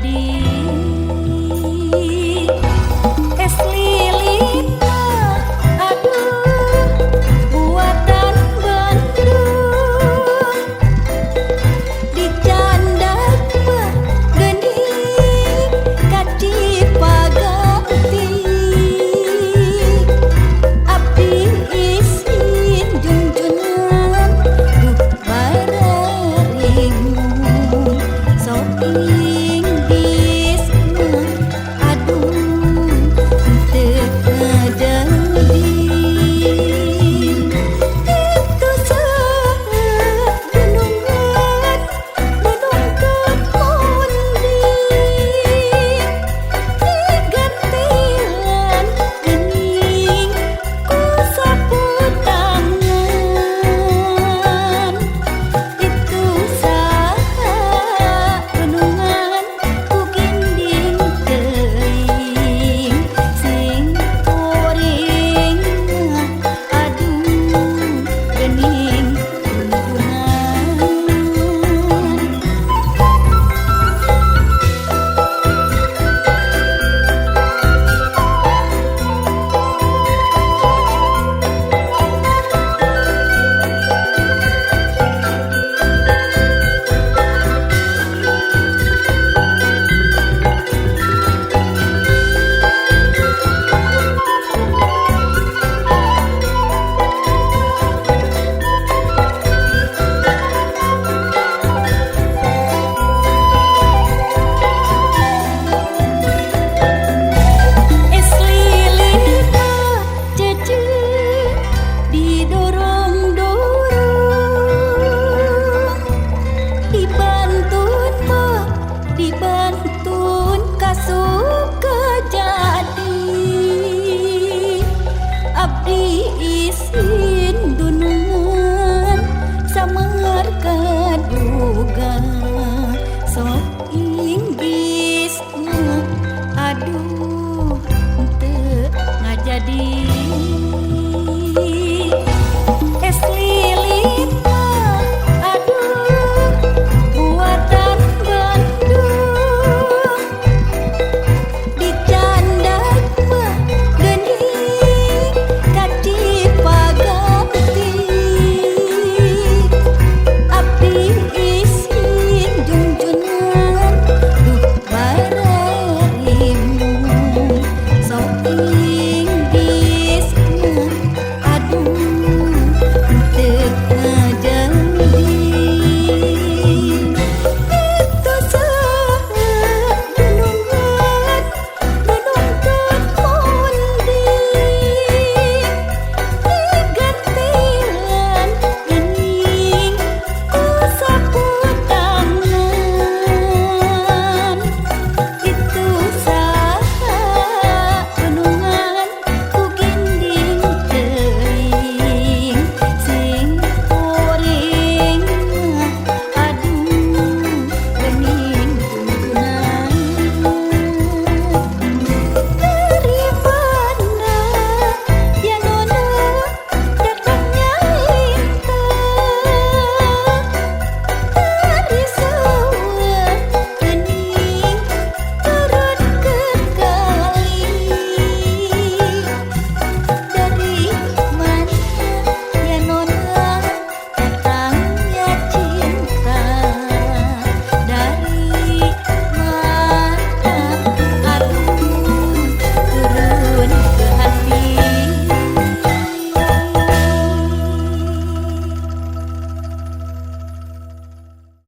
jadi. Es lilin aduh buatan Bandung, dicandak mah geuning kaci paganti. Abdi isin junjunan duh bararingung sok inggis mah aduh teu ngajadi. Itu sagunungan gunung Kepunding, digantilan geuning ku sapu tangan. Itu sagunungan ku ginding teuing, sing kuring mah aduh geuning gunungan. Es lilin mah jejeuk didorong-dorong, dibantun mah dibantun kasuka jadi. Abdi isin dunungan samar kaduga sok inggis mah aduh teu ngajadi.